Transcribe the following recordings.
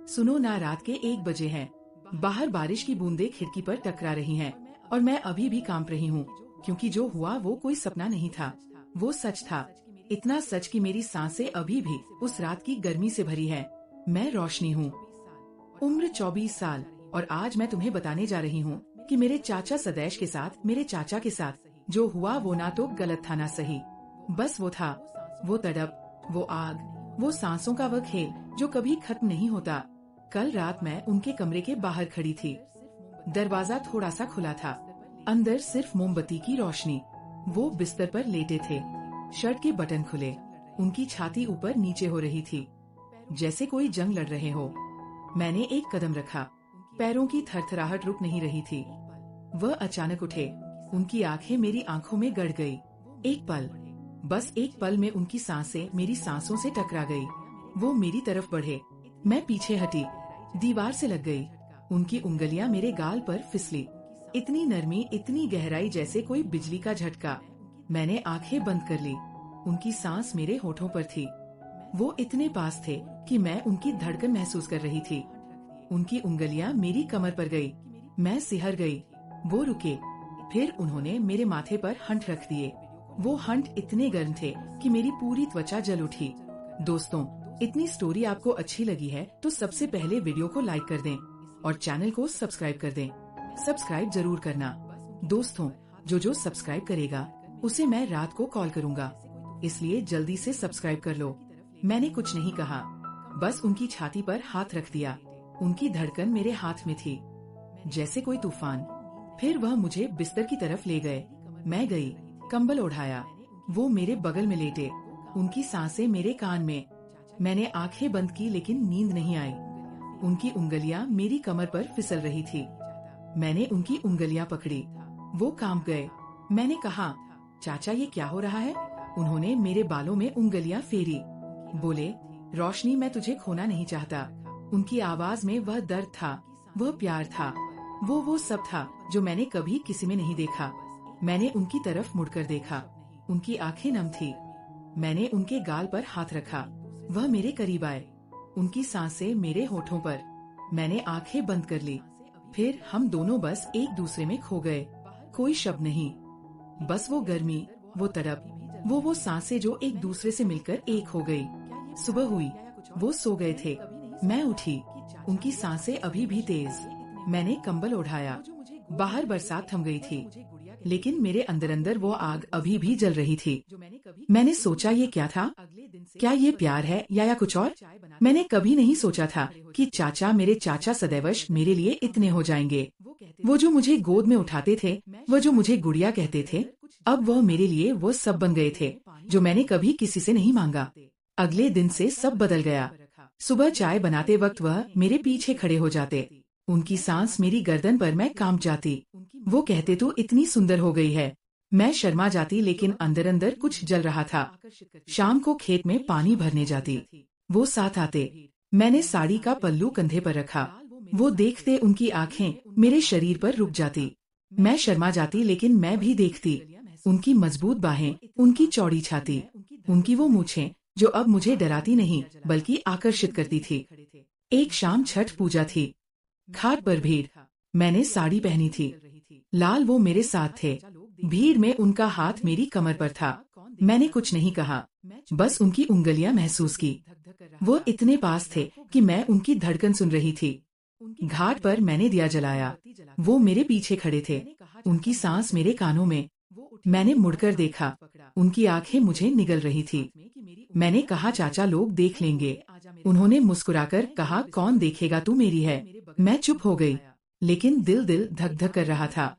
सुनो ना, रात के 1 बजे हैं। बाहर बारिश की बूंदें खिड़की पर टकरा रही हैं और मैं अभी भी कांप रही हूँ, क्योंकि जो हुआ वो कोई सपना नहीं था, वो सच था। इतना सच कि मेरी सांसें अभी भी उस रात की गर्मी से भरी है। मैं रोशनी हूँ, उम्र 24 साल, और आज मैं तुम्हें बताने जा रही हूँ कि मेरे चाचा सदैश के साथ, मेरे चाचा के साथ जो हुआ वो ना तो गलत था ना सही। बस वो था, वो तड़प, वो आग, वो सांसों का वो खेल जो कभी खत्म नहीं होता। कल रात मैं उनके कमरे के बाहर खड़ी थी। दरवाजा थोड़ा सा खुला था, अंदर सिर्फ मोमबत्ती की रोशनी। वो बिस्तर पर लेटे थे, शर्ट के बटन खुले, उनकी छाती ऊपर नीचे हो रही थी, जैसे कोई जंग लड़ रहे हो। मैंने एक कदम रखा, पैरों की थरथराहट रुक नहीं रही थी। वह अचानक उठे, उनकी आंखें मेरी आंखों में गड़ गई। एक पल, बस एक पल में उनकी सांसें मेरी सांसों से टकरा गई। वो मेरी तरफ बढ़े, मैं पीछे हटी, दीवार से लग गई। उनकी उंगलियां मेरे गाल पर फिसली, इतनी नरमी, इतनी गहराई, जैसे कोई बिजली का झटका। मैंने आंखें बंद कर ली, उनकी सांस मेरे होठों पर थी। वो इतने पास थे कि मैं उनकी धड़कन महसूस कर रही थी। उनकी उंगलियां मेरी कमर पर गई, मैं सिहर गई। वो रुके, फिर उन्होंने मेरे माथे पर हंठ रख दिए। वो हंठ इतने गर्म थे कि मेरी पूरी त्वचा जल उठी। दोस्तों, इतनी स्टोरी आपको अच्छी लगी है तो सबसे पहले वीडियो को लाइक कर दें और चैनल को सब्सक्राइब कर दें। सब्सक्राइब जरूर करना दोस्तों, जो सब्सक्राइब करेगा उसे मैं रात को कॉल करूँगा, इसलिए जल्दी से सब्सक्राइब कर लो। मैंने कुछ नहीं कहा, बस उनकी छाती पर हाथ रख दिया। उनकी धड़कन मेरे हाथ में थी, जैसे कोई तूफान। फिर वह मुझे बिस्तर की तरफ ले गए। मैं गई, कंबल ओढ़ाया। वो मेरे बगल में लेटे, उनकी सांसें मेरे कान में। मैंने आंखें बंद की, लेकिन नींद नहीं आई। उनकी उंगलियां मेरी कमर पर फिसल रही थी। मैंने उनकी उंगलियां पकड़ी, वो कांप गए। मैंने कहा, चाचा ये क्या हो रहा है? उन्होंने मेरे बालों में उंगलियां फेरी, बोले, रोशनी, मैं तुझे खोना नहीं चाहता। उनकी आवाज में वह दर्द था, वह प्यार था, वो सब था जो मैंने कभी किसी में नहीं देखा। मैंने उनकी तरफ मुड़कर देखा, उनकी आंखें नम थी। मैंने उनके गाल पर हाथ रखा, वह मेरे करीब आए, उनकी सांसें मेरे होठों पर। मैंने आंखें बंद कर ली, फिर हम दोनों बस एक दूसरे में खो गए। कोई शब्द नहीं, बस वो गर्मी, वो तड़प, वो सांसें जो एक दूसरे से मिलकर एक हो गई। सुबह हुई, वो सो गए थे। मैं उठी, उनकी सांसें अभी भी तेज। मैंने कंबल ओढ़ाया। बाहर बरसात थम गई थी, लेकिन मेरे अंदर अंदर वो आग अभी भी जल रही थी। मैंने सोचा, ये क्या था? क्या ये प्यार है या कुछ और? मैंने कभी नहीं सोचा था कि चाचा, मेरे चाचा सदैवश मेरे लिए इतने हो जाएंगे। वो जो मुझे गोद में उठाते थे, वो जो मुझे गुड़िया कहते थे, अब वह मेरे लिए वो सब बन गए थे जो मैंने कभी किसी से नहीं मांगा। अगले दिन से सब बदल गया। सुबह चाय बनाते वक्त वह मेरे पीछे खड़े हो जाते, उनकी सांस मेरी गर्दन पर, मैं कांप जाती। वो कहते, तू इतनी सुंदर हो गई है। मैं शर्मा जाती, लेकिन अंदर अंदर कुछ जल रहा था। शाम को खेत में पानी भरने जाती, वो साथ आते। मैंने साड़ी का पल्लू कंधे पर रखा, वो देखते, उनकी आंखें मेरे शरीर पर रुक जाती। मैं शर्मा जाती, लेकिन मैं भी देखती, उनकी मजबूत बाहें, उनकी चौड़ी छाती, उनकी वो मूछें जो अब मुझे डराती नहीं बल्कि आकर्षित करती थी। एक शाम छठ पूजा थी, घाट पर भीड़। मैंने साड़ी पहनी थी, लाल, वो मेरे साथ थे। भीड़ में उनका हाथ मेरी कमर पर था। मैंने कुछ नहीं कहा, बस उनकी उंगलियां महसूस की। वो इतने पास थे कि मैं उनकी धड़कन सुन रही थी। घाट पर मैंने दिया जलाया, वो मेरे पीछे खड़े थे, उनकी सांस मेरे कानों में। मैंने मुड़कर देखा, उनकी आंखें मुझे निगल रही थी। मैंने कहा, चाचा, लोग देख लेंगे। उन्होंने मुस्कुराकर कहा, कौन देखेगा, तू मेरी है। मैं चुप हो गई, लेकिन दिल धक धक कर रहा था।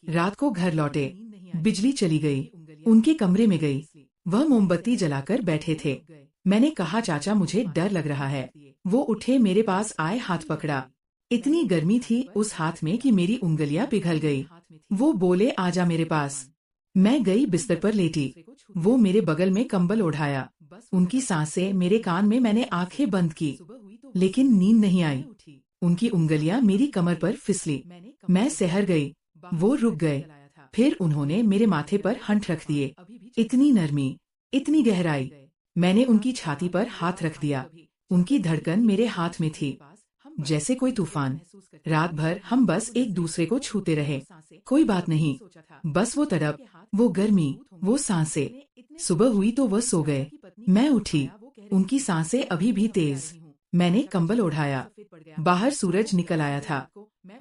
रात को घर लौटे, बिजली चली गई। उनके कमरे में गई, वह मोमबत्ती जलाकर बैठे थे। मैंने कहा, चाचा, मुझे डर लग रहा है। वो उठे, मेरे पास आए, हाथ पकड़ा। इतनी गर्मी थी उस हाथ में कि मेरी उंगलियां पिघल गई। वो बोले, आजा मेरे पास। मैं गई, बिस्तर पर लेटी। वो मेरे बगल में कंबल ओढ़ाया, उनकी सांसें मेरे कान में। मैंने आंखें बंद की, लेकिन नींद नहीं आई। उनकी उंगलियां मेरी कमर पर फिसली, मैं सहर गई। वो रुक गए, फिर उन्होंने मेरे माथे पर हंठ रख दिए। इतनी नरमी, इतनी गहराई। मैंने उनकी छाती पर हाथ रख दिया, उनकी धड़कन मेरे हाथ में थी। जैसे कोई तूफान। रात भर हम बस एक दूसरे को छूते रहे। कोई बात नहीं, बस वो तड़प, वो गर्मी, वो सांसें। सुबह हुई तो वह सो गए। मैं उठी, उनकी सांसें अभी भी तेज। मैंने कंबल ओढ़ाया। बाहर सूरज निकल आया था,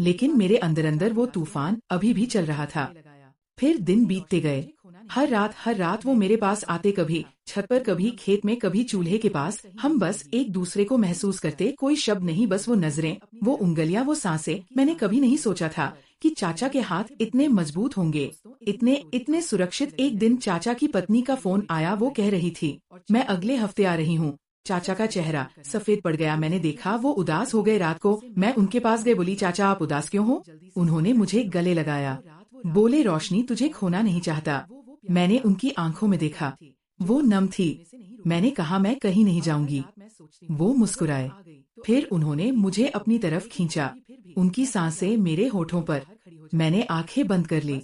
लेकिन मेरे अंदर अंदर वो तूफान अभी भी चल रहा था। फिर दिन बीतते गए। हर रात वो मेरे पास आते, कभी छत पर, कभी खेत में, कभी चूल्हे के पास। हम बस एक दूसरे को महसूस करते, कोई शब्द नहीं, बस वो नजरें, वो उंगलियां, वो सांसें। मैंने कभी नहीं सोचा था कि चाचा के हाथ इतने मजबूत होंगे, इतने इतने सुरक्षित। एक दिन चाचा की पत्नी का फोन आया। वो कह रही थी, मैं अगले हफ्ते आ रही हूँ। चाचा का चेहरा सफेद पड़ गया। मैंने देखा वो उदास हो गए। रात को मैं उनके पास गई, बोली, चाचा आप उदास क्यों हो? उन्होंने मुझे गले लगाया, बोले, रोशनी तुझे खोना नहीं चाहता। मैंने उनकी आंखों में देखा, वो नम थी। मैंने कहा, मैं कहीं नहीं जाऊंगी। वो मुस्कुराए, फिर उन्होंने मुझे अपनी तरफ खींचा, उनकी सांसें मेरे होठों पर। मैंने आंखें बंद कर ली।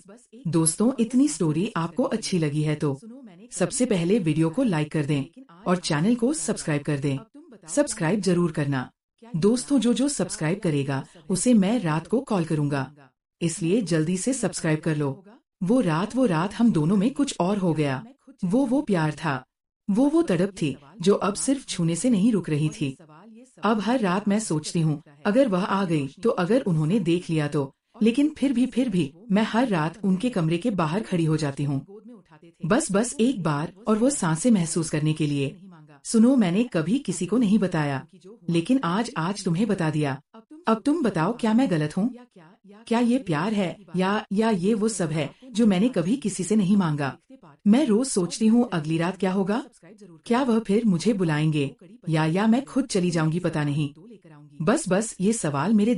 दोस्तों, इतनी स्टोरी आपको अच्छी लगी है तो सबसे पहले वीडियो को लाइक कर दें और चैनल को सब्सक्राइब कर दें। सब्सक्राइब जरूर करना दोस्तों। जो सब्सक्राइब करेगा उसे मैं रात को कॉल करूंगा, इसलिए जल्दी से सब्सक्राइब कर लो। वो रात हम दोनों में कुछ और हो गया। वो प्यार था, वो तड़प थी जो अब सिर्फ छूने से नहीं रुक रही थी। अब हर रात मैं सोचती हूँ, अगर वह आ गई तो, अगर उन्होंने देख लिया तो। लेकिन फिर भी मैं हर रात उनके कमरे के बाहर खड़ी हो जाती हूँ, बस एक बार, और वो सांसें महसूस करने के लिए। सुनो, मैंने कभी किसी को नहीं बताया, लेकिन आज तुम्हें बता दिया। अब तुम बताओ, क्या मैं गलत हूँ? क्या ये प्यार है, या ये वो सब है जो मैंने कभी किसी से नहीं मांगा? मैं रोज सोचती हूँ, अगली रात क्या होगा? क्या वह फिर मुझे बुलाएंगे, या मैं खुद चली जाऊंगी, पता नहीं। बस ये सवाल मेरे